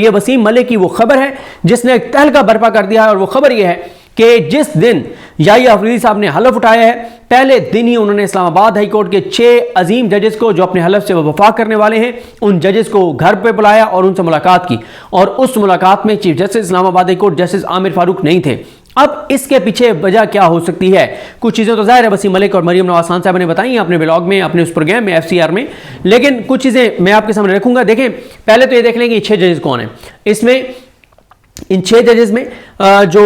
ये वसीम मलिक की वो खबर है जिसने एक तहलका बर्पा कर दिया है, और वो खबर ये है कि जिस दिन याहिया अफरीदी साहब ने हलफ उठाया है, पहले दिन ही उन्होंने इस्लामाबाद हाई कोर्ट के 6 अजीम जजेस को, जो अपने हलफ से वफा करने वाले हैं, उन जजेस को घर पे बुलाया और उनसे मुलाकात की। और उस मुलाकात में chief justice Islamabad high court justice Aamir Farooq नहीं थे। अब इसके पीछे वजह क्या हो सकती है? कुछ चीज़ें तो जाहिर है वसीम मलिक और मरियम नवाज खान साहब ने बताई अपने ब्लॉग में, अपने उस प्रोग्राम में FCR में, लेकिन कुछ चीज़ें मैं आपके सामने रखूंगा। देखें, पहले तो ये देख लेंगे 6 जजेस कौन है। इसमें इन 6 जजेस में जो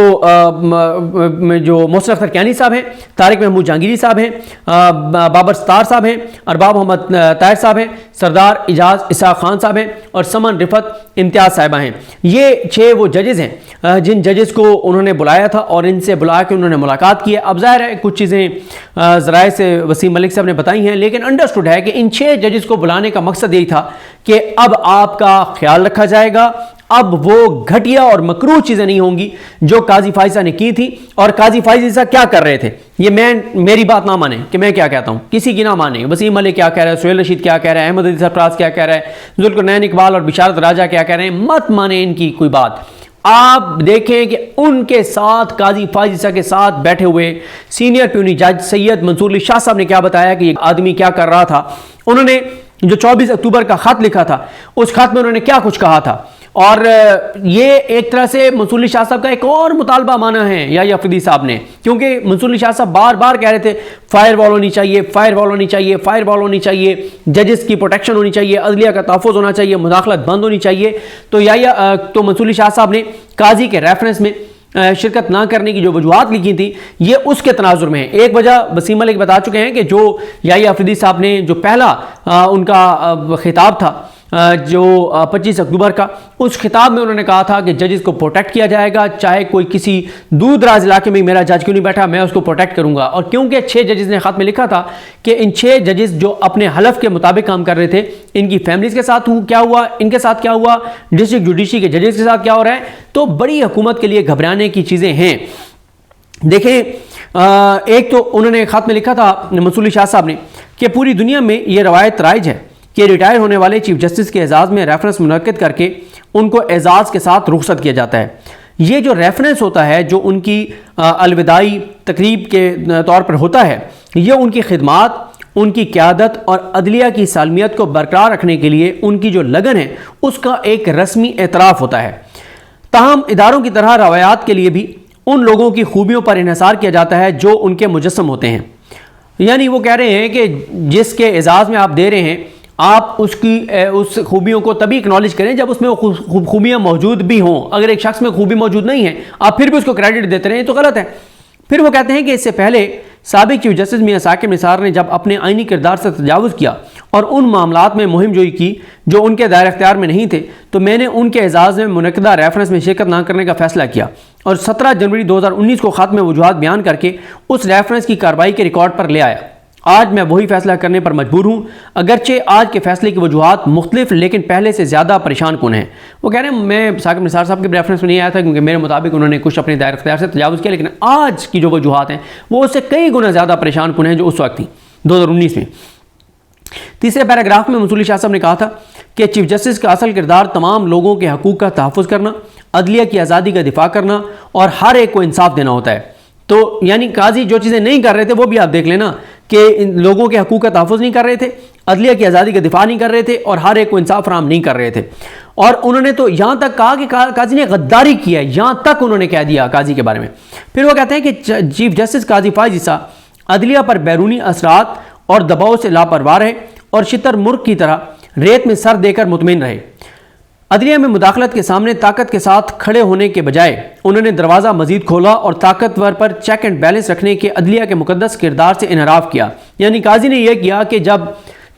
मोहसिन अख्तर कियानी साहब हैं, तारिक महमूद जहांगीरी साहब हैं, बाबर सत्तार साहब हैं, अरबाब मोहम्मद ताहिर साहब हैं, सरदार इजाज इसाक खान साहब हैं और समन रिफत इम्तियाज साहिबा हैं। ये 6 वो जजेस हैं जिन जजेस को उन्होंने बुलाया था और इनसे बुला के उन्होंने मुलाकात की है। अब जाहिर है कुछ चीज़ें ज़राए से वसीम मलिक साहब ने बताई हैं, लेकिन अंडरस्टूड है कि इन 6 जजेस को बुलाने का मकसद यही था कि अब आपका ख्याल रखा जाएगा, अब वो घटिया और मकरूह चीज़ें नहीं होंगी जो काजी फाइजा ने की थी। और काजी फाइजा क्या कर रहे थे, ये मेरी बात ना माने कि मैं क्या कहता हूँ, किसी की ना माने। वसीम मलिक क्या कह रहा है, सुहेल रशीद क्या कह रहा है, अहमद अली सरफराज क्या कह रहा है, जुल्करनैन इकबाल और बिशारत राजा क्या कह रहे हैं, मत माने इनकी कोई बात। आप देखें कि उनके साथ काजी फाइजा के साथ बैठे हुए सीनियर प्यूनी जज सैयद मंसूर अली शाह साहब ने क्या बताया कि ये आदमी क्या कर रहा था। उन्होंने जो 24 अक्टूबर का खत लिखा था, उस खत में उन्होंने क्या कुछ कहा था, और ये एक तरह से मंसूर अली शाह साहब का एक और मुतालबा माना है याहिया अफरीदी साहब ने, क्योंकि मंसूर अली शाह साहब बार बार कह रहे थे फायर वॉल होनी चाहिए, फायर वॉल होनी चाहिए, फायर वॉल होनी चाहिए, जजेस की प्रोटेक्शन होनी चाहिए, अदलिया का तहफ़्फ़ुज़ होना चाहिए, मुदाखलत बंद होनी चाहिए। तो मंसूर अली शाह साहब ने काजी के रेफरेंस में शिरकत ना करने की जो वजूहात लिखी थी, ये उसके तनाजुर में है। एक वजह वसीम मलिक बता चुके हैं कि जो याहिया अफरीदी साहब ने जो पहला उनका खिताब था जो 25 अक्टूबर का, उस खिताब में उन्होंने कहा था कि जजेस को प्रोटेक्ट किया जाएगा, चाहे कोई किसी दूर दराज इलाके में मेरा जज क्यों नहीं बैठा, मैं उसको प्रोटेक्ट करूंगा। और क्योंकि 6 जजेस ने खत में लिखा था कि इन 6 जजेस जो अपने हलफ के मुताबिक काम कर रहे थे, इनकी फैमिलीज के साथ क्या हुआ, इनके साथ क्या हुआ, डिस्ट्रिक्ट जुडिशरी के जजेस के साथ क्या हो रहा है, तो बड़ी हुकूमत के लिए घबराने की चीज़ें हैं। देखें, एक तो उन्होंने खत में लिखा था मंसूर अली शाह साहब ने कि पूरी दुनिया में यह रवायत राइज है कि रिटायर होने वाले चीफ जस्टिस के एजाज़ में रेफरेंस मुनक्किद करके उनको एजाज़ के साथ रुखसत किया जाता है। ये जो रेफरेंस होता है, जो उनकी अलविदाई तकरीब के तौर पर होता है, ये उनकी खिदमात, उनकी क़यादत और अदलिया की सालमियत को बरकरार रखने के लिए उनकी जो लगन है, उसका एक रस्मी एतराफ़ होता है। ताहम इदारों की तरह रवायात के लिए भी उन लोगों की खूबियों पर इन्हसार किया जाता है जो उनके मुजस्सम होते हैं। यानी वो कह रहे हैं कि जिसके एजाज़ में आप दे रहे हैं, आप उस खूबियों को तभी एक्नॉलेज करें जब उसमें वो खूबियाँ मौजूद भी हों। अगर एक शख्स में खूबी मौजूद नहीं है, आप फिर भी उसको क्रेडिट देते रहें तो गलत है। फिर वो कहते हैं कि इससे पहले साबिक चीफ जस्टिस मियां साकिब निसार ने जब अपने आइनी किरदार से तजावुज़ किया और उन मामलात में मुहिम जोई की जो उनके दायरे अख्तियार में नहीं थे, तो मैंने उनके एजाज़ में मुनक्किदा रेफरेंस में शिरकत न करने का फैसला किया और 17 जनवरी 2019 को ख़त में वजूहात बयान करके उस रेफरेंस की कार्रवाई के रिकॉर्ड पर ले आया। आज मैं वही फैसला करने पर मजबूर हूँ, अगरचे आज के फैसले की वजूहात मुख्तलिफ लेकिन पहले से ज़्यादा परेशान कुन हैं। वो कह रहे हैं मैं साकिब निसार साहब के रेफरेंस में नहीं आया था क्योंकि मेरे मुताबिक उन्होंने कुछ अपने दायरे अख्तियार से तजावुज़ किया, लेकिन आज की जो वजूहात हैं वो उससे कई गुना ज़्यादा परेशान कुन हैं जो उस वक्त थी 2019 में। तीसरे पैराग्राफ में मंसूर अली शाह साहब ने कहा था कि चीफ जस्टिस का असल किरदार तमाम लोगों के हकूक़ का तहफ़्फ़ुज़ करना, अदलिया की आज़ादी का दिफा करना और हर एक को इंसाफ देना होता है। तो यानी काजी जो चीज़ें नहीं कर रहे थे वो भी आप देख लेना कि इन लोगों के हकूक़ का तहफ़्फ़ुज़ नहीं कर रहे थे, अदलिया की आज़ादी का दिफा नहीं कर रहे थे और हर एक को इंसाफ फराहम नहीं कर रहे थे। और उन्होंने तो यहाँ तक कहा कि काजी ने गद्दारी की है, यहाँ तक उन्होंने कह दिया काजी के बारे में। फिर वो कहते हैं कि चीफ जस्टिस काजी फाइज़ा अदलिया पर बैरूनी असरात और दबाव से लापरवाह रहे और शितर मुर्ग की तरह रेत में सर देकर मुतमिन रहे। अदलिया में मुदाखलत के सामने ताकत के साथ खड़े होने के बजाय उन्होंने दरवाज़ा मजीद खोला और ताकतवर पर चेक एंड बैलेंस रखने के अदलिया के मुकद्दस किरदार से इनहराफ किया। यानी काजी ने यह किया कि जब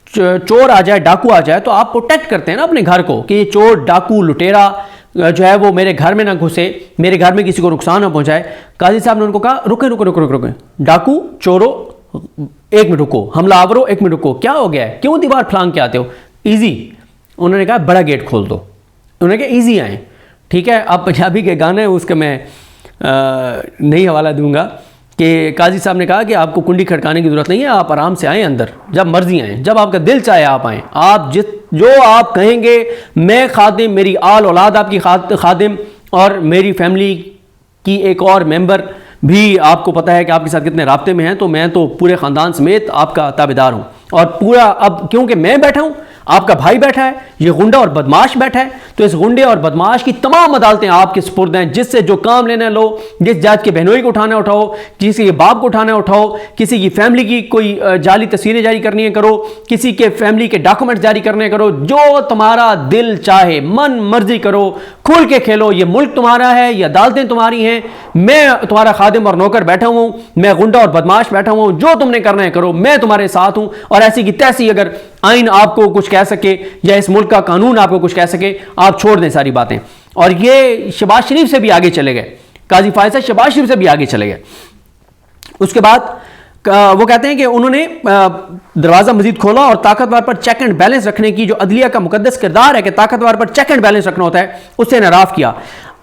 चोर आ जाए, डाकू आ जाए, तो आप प्रोटेक्ट करते हैं ना अपने घर को कि ये चोर, डाकू, लुटेरा जो है वो मेरे घर में ना घुसे, मेरे घर में किसी को नुकसान ना पहुँचाए। काजी साहब ने उनको कहा रुके रुको रुको रुको, डाकू, चोरो 1 मिनट रुको, हमलावरों 1 मिनट रुको, क्या हो गया है, क्यों दीवार फलांग के आते हो, ईजी। उन्होंने कहा बड़ा गेट खोल दो, उन्होंने कहा ईजी आए। ठीक है, अब पंजाबी के गाने उसका मैं नहीं हवाला दूंगा कि काजी साहब ने कहा कि आपको कुंडी खड़काने की ज़रूरत नहीं है, आप आराम से आएँ अंदर, जब मर्जी आएँ, जब आपका दिल चाहे आप आएँ, आप जो आप कहेंगे, मैं खादिम, मेरी आल औलाद आपकी खादिम, और मेरी फैमिली की एक और मेंबर भी, आपको पता है कि आपके साथ कितने राब्ते में हैं, तो मैं तो पूरे ख़ानदान समेत आपका ताबेदार हूँ। और पूरा, अब क्योंकि मैं बैठा हूँ, आपका भाई बैठा है, ये गुंडा और बदमाश बैठा है, तो इस गुंडे और बदमाश की तमाम अदालतें आपके सुपुर्द हैं, जिससे जो काम लेना लो, जिस जात के बहनोई को उठाना उठाओ, किसी के बाप को उठाना उठाओ, किसी की फैमिली की कोई जाली तस्वीरें जारी करनी है करो, किसी के फैमिली के डॉक्यूमेंट जारी करने करो, जो तुम्हारा दिल चाहे मन मर्जी करो, खुल के खेलो। ये मुल्क तुम्हारा है, ये अदालतें तुम्हारी हैं, मैं तुम्हारा खादिम और नौकर बैठा हूँ, मैं गुंडा और बदमाश बैठा हूँ, जो तुमने करना है करो, मैं तुम्हारे साथ हूँ। और ऐसी की तैसी अगर आइन आपको कुछ कह सके या इस मुल्क का कानून आपको कुछ कह सके, आप छोड़ दें सारी बातें। और ये शहबाज शरीफ से भी आगे चले गए, काजी फायद शहबाज शरीफ से भी आगे चले गए। उसके बाद वो कहते हैं कि उन्होंने दरवाज़ा मजीद खोला और ताकतवर पर चेक एंड बैलेंस रखने की जो अदलिया का मुकद्दस किरदार है कि ताकतवर पर चेक एंड बैलेंस रखना होता है, उससे नाराफ़ किया।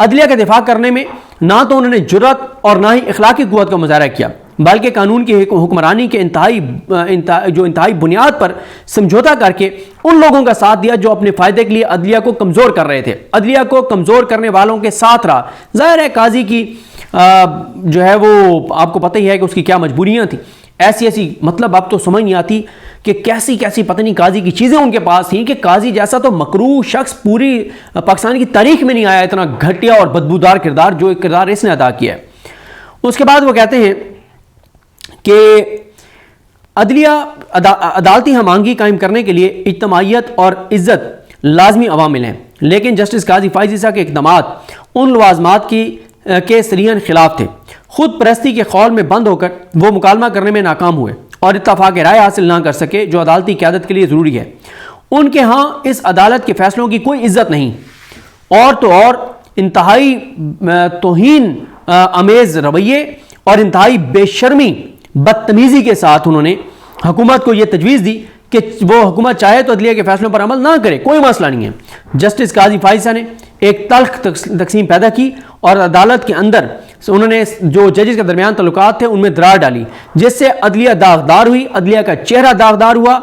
अदलिया का दिफा करने में ना तो उन्होंने जुर्रत और ना ही इखलाकी कुव्वत का मुजाहरा किया, बल्कि कानून की हुक्मरानी के इंतहाई बुनियाद पर समझौता करके उन लोगों का साथ दिया जो अपने फ़ायदे के लिए अदलिया को कमज़ोर कर रहे थे, अदलिया को कमज़ोर करने वालों के साथ रहा। ज़ाहिर है काजी की जो है वो आपको पता ही है कि उसकी क्या मजबूरियाँ थी, ऐसी मतलब अब तो समझ नहीं आती कि कैसी कैसी पता नहीं काजी की चीज़ें उनके पास थी कि काजी जैसा तो मकरूह शख्स पूरी पाकिस्तान की तारीख में नहीं आया, इतना घटिया और बदबूदार किरदार जो एक किरदार इसने अदा किया है। उसके बाद वो कहते हैं कि अदलिया अदालती हमांगी कायम करने के लिए इज्तमाइयत और इज्जत लाजमी अवामिल हैं, लेकिन जस्टिस काजी फायज़ ईसा के इक़दामात उन लवाज़मात के सरीहन खिलाफ थे। खुद परस्ती के खौल में बंद होकर वो मुकालमा करने में नाकाम हुए और इत्तफाक राय हासिल ना कर सके, जो अदालती क़यादत के लिए ज़रूरी है। उनके यहाँ इस अदालत के फैसलों की कोई इज्जत नहीं, और तो और इंतहाई तौहीन अमेज़ रवैये और इंतहाई बेशर्मी बदतमीज़ी के साथ उन्होंने हुकूमत को यह तजवीज़ दी कि वो हुकूमत चाहे तो अदलिया के फैसलों पर अमल ना करे, कोई मसला नहीं है। जस्टिस काजी फायज़ ने एक तल्ख तकसीम पैदा की और अदालत के अंदर उन्होंने जो जजेस के दरमियान तल्लुकात थे उनमें दरार डाली, जिससे अदलिया दागदार हुई, अदलिया का चेहरा दागदार हुआ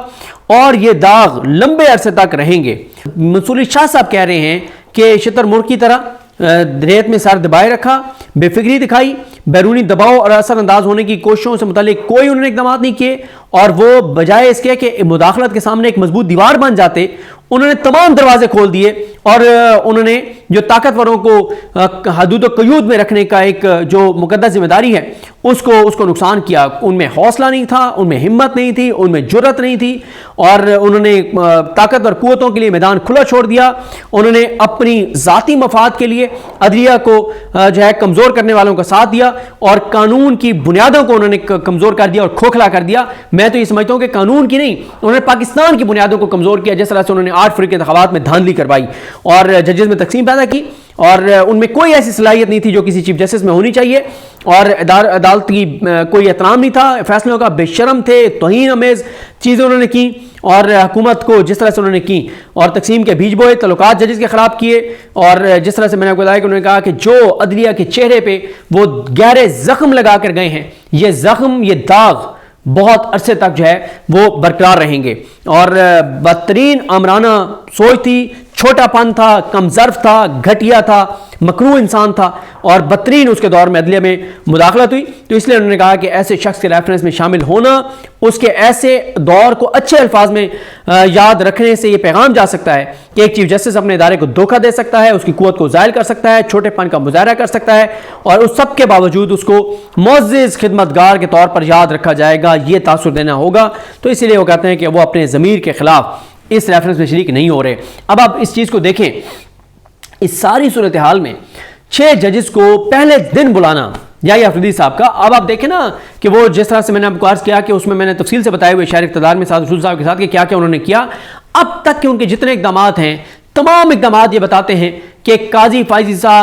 और ये दाग लंबे अरसे तक रहेंगे। मंसूर शाह साहब कह रहे हैं कि शुतुरमुर्ग की तरह रेत में सर दबाए रखा, बेफिक्री दिखाई, बैरूनी दबाव और असर अंदाज होने की कोशिशों से मुतालिक कोई उन्होंने इक़दाम नहीं किए, और वो बजाय इसके कि मुदाखलत के सामने एक मजबूत दीवार बन जाते, उन्होंने तमाम दरवाजे खोल दिए और उन्होंने जो ताकतवरों को हदूद क़यूद में रखने का एक जो मुकद्दस जिम्मेदारी है उसको नुकसान किया। उनमें हौसला नहीं था, उनमें हिम्मत नहीं थी, उनमें जुर्रत नहीं थी, और उन्होंने ताकतवर कुव्वतों के लिए मैदान खुला छोड़ दिया। उन्होंने अपनी ज़ाती मफाद के लिए अदलिया को जो है कमज़ोर करने वालों का साथ दिया और कानून की बुनियादों को उन्होंने कमज़ोर कर दिया और खोखला कर दिया। मैं तो ये समझता हूँ कि कानून की नहीं, उन्होंने पाकिस्तान की बुनियादों को कमज़ोर किया, जिस तरह से उन्होंने 8 फरवरी के इंतखाबात में धांधली करवाई और जजेस में तकसीम पैदा की, और उनमें कोई ऐसी सलाहियत नहीं थी जो किसी चीफ जस्टिस में होनी चाहिए, और अदालत की कोई एहतराम नहीं था, फैसलों का बेशरम थे, तौहीन अमेज़ चीज़ें उन्होंने की और हुकूमत को जिस तरह से उन्होंने की और तकसीम के बीज बोए, तल्लुकात जजेस के खिलाफ किए, और जिस तरह से मैंने आपको बताया कि उन्होंने कहा कि जो अदलिया के चेहरे पे वो गहरे जख्म लगा कर गए हैं, ये जख्म, ये दाग बहुत अरसे तक जो है वो बरकरार रहेंगे। और बदतरीन आमराना सोच थी, छोटापन था, कमज़र्फ था, घटिया था, मकरूह इंसान था, और बदतरीन उसके दौर में अदलिया में मुदाखलत हुई। तो इसलिए उन्होंने कहा कि ऐसे शख्स के रेफरेंस में शामिल होना, उसके ऐसे दौर को अच्छे अल्फाज में याद रखने से ये पैगाम जा सकता है कि एक चीफ जस्टिस अपने इदारे को धोखा दे सकता है, उसकी कुव्वत को ज़ायल कर सकता है, छोटेपन का मुजाहरा कर सकता है, और उस सब के बावजूद उसको मुअज़्ज़िज़ खिदमतगार के तौर पर याद रखा जाएगा, ये तासुर देना होगा। तो इसीलिए वो कहते हैं कि वो अपने ज़मीर के खिलाफ इस रेफरेंस में शरीक नहीं हो रहे। अब आप इस चीज़ को देखें, इस सारी सूरत हाल में 6 जजेस को पहले दिन बुलाना याहिया अफरीदी साहब का, अब आप देखें ना कि वो जिस तरह से मैंने आपको अर्ज़ किया कि उसमें मैंने तफसील से बताए हुए शहर इक़्तिदार में साद रसूल साहब के साथ कि क्या क्या उन्होंने किया। अब तक के उनके जितने इक़दाम हैं, तमाम इक़दाम ये बताते हैं कि काजी फायज़ ईसा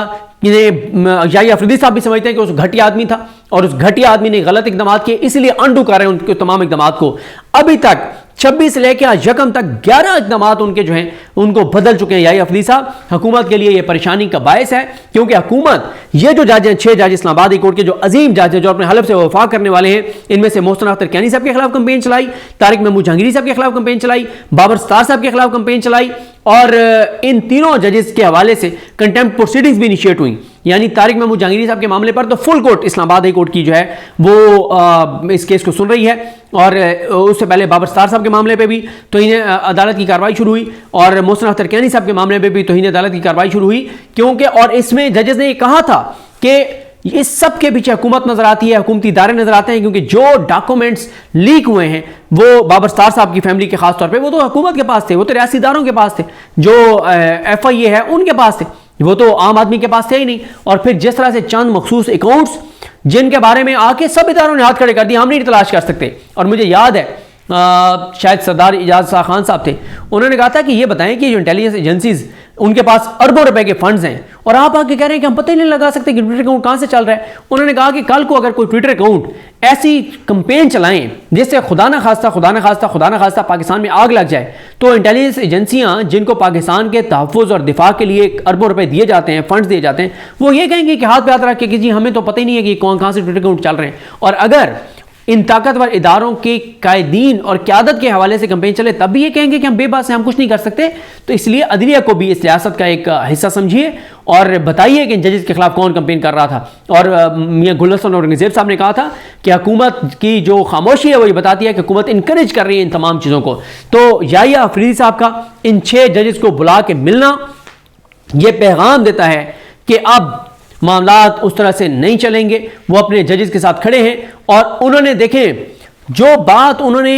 याहिया अफरीदी साहब भी समझते हैं कि उस घटिया आदमी था और उस घटिया आदमी ने गलत इक़दाम किए, इसलिए अंडू कर रहे हैं उनके तमाम इक़दाम को। अभी तक 26 से लेकर आज यकम तक 11 इकदाम उनके जो हैं उनको बदल चुके हैं। याही अफरीदी साहब, हुकूमत के लिए यह परेशानी का बायस है, क्योंकि हुकूमत ये जो जज हैं, 6 जज इस्लामाबाद हाई कोर्ट के जो अजीम जज हैं, जो अपने हलफ से वफा करने वाले हैं, इनमें से मोहसिन अख्तर कैनी साहब के खिलाफ कंपेन चलाई, तारिक महमूद जहांगीरी साहब के खिलाफ कंपेन चलाई, बाबर सत्तार साहब के खिलाफ कंपेन चलाई, और इन तीनों जजेस के हवाले से कंटेम्प्ट प्रोसीडिंग्स भी इनिशिएट हुई। यानी तारिक महमूद जहांगीरी साहब के मामले पर तो full court Islamabad high court की जो है वो इस केस को सुन रही है, और उससे पहले बाबर सत्तार साहब के मामले पे भी तो इन्हें अदालत की कार्रवाई शुरू हुई, और मोहसिन अख्तर कैनी साहब के मामले पे भी तो इन्हें अदालत की कार्रवाई शुरू हुई, क्योंकि और इसमें जजेस ने ये कहा था कि इस सब के पीछे हुकूमत नजर आती है, हुकूमती इदारे नजर आते हैं, क्योंकि जो डॉक्यूमेंट्स लीक हुए हैं वो बाबर सत्तार साहब की फैमिली के खास तौर पे वो तो हुकूमत के पास थे, वो तो रियासी इदारों के पास थे, जो FIA है उनके पास थे, वो तो आम आदमी के पास थे ही नहीं। और फिर जिस तरह से चंद मखसूस अकाउंट्स जिनके बारे में आके सब इदारों ने हाथ खड़े कर दिए, हम नहीं तलाश कर सकते। और मुझे याद है शायद सरदार इजाज इसा खान साहब थे, उन्होंने कहा था कि ये बताएं कि जो इंटेलिजेंस एजेंसीज उनके पास अरबों रुपए के फंड्स हैं, और आप आके कह रहे हैं कि हम पता ही नहीं लगा सकते कि ट्विटर अकाउंट कहां से चल रहा है। उन्होंने कहा कि कल को अगर कोई ट्विटर अकाउंट ऐसी कंपेन चलाएं जिससे खुदा न खास्ता पाकिस्तान में आग लग जाए, तो इंटेलिजेंस एजेंसियां जिनको पाकिस्तान के तहफ़्फ़ुज़ और दिफा के लिए अरबों रुपए दिए जाते हैं, फंड्स दिए जाते हैं, वो ये कहेंगे कि हाथ पे हाथ रख के कि जी हमें तो पता ही नहीं है कि कहां से ट्विटर अकाउंट चल रहे हैं। और अगर इन ताकतवर इदारों के कायदीन और क़यादत के हवाले से कंपेन चले, तब भी ये कहेंगे कि हम बेबस हैं, हम कुछ नहीं कर सकते। तो इसलिए अदलिया को भी इस सियासत का एक हिस्सा समझिए और बताइए कि इन जजेस के खिलाफ कौन कंपेन कर रहा था। और मियां गुल हसन औरंगज़ेब साहब ने कहा था कि हुकूमत की जो खामोशी है वो ये बताती है कि हुकूमत इंकरेज कर रही है इन तमाम चीज़ों को। तो याहिया अफरीदी साहब का इन 6 जजेस को बुला के मिलना ये पैगाम देता है कि अब मामलात उस तरह से नहीं चलेंगे। वो अपने जजेस के साथ खड़े हैं, और उन्होंने देखें जो बात उन्होंने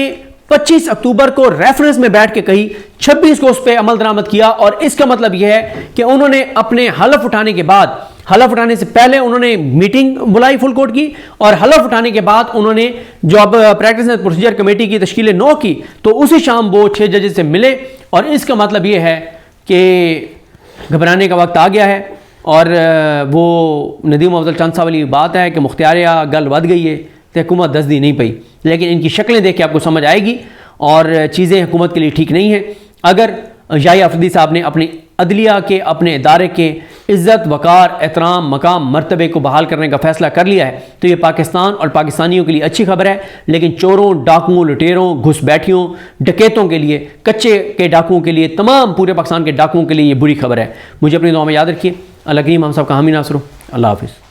25 अक्टूबर को रेफरेंस में बैठ के कही, 26 को उस पर अमल दरामद किया। और इसका मतलब यह है कि उन्होंने अपने हलफ उठाने के बाद, हलफ उठाने से पहले उन्होंने मीटिंग बुलाई फुल कोर्ट की, और हलफ उठाने के बाद उन्होंने जो अब प्रैक्टिस एंड प्रोसीजर कमेटी की तश्कील 9 की, तो उसी शाम वो 6 जजेस से मिले। और इसका मतलब यह है कि घबराने का वक्त आ गया है। और वो नदीम अफजल चंद साहब वाली बात है कि मुख्तियारिया गल वध गई है तो हुकूमत दसदी नहीं पई, लेकिन इनकी शक्लें देख के आपको समझ आएगी और चीज़ें हुकूमत के लिए ठीक नहीं है। अगर याहिया अफरीदी साहब ने अपनी अदलिया के, अपने इदारे के इज़्ज़त, वक़ार, एहतराम, मकाम, मर्तबे को बहाल करने का फ़ैसला कर लिया है, तो ये पाकिस्तान और पाकिस्तानियों के लिए अच्छी खबर है। लेकिन चोरों, डाकुओं, लुटेरों, घुसपैठियों, डकैतों के लिए, कच्चे के डाकुओं के लिए, तमाम पूरे पाकिस्तान के डाकुओं के लिए ये बुरी खबर है। मुझे अपनी दुआ में याद रखिए। अल्लाह करीम हम सब का हामी नासर हो। अल्लाह हाफ़िज़।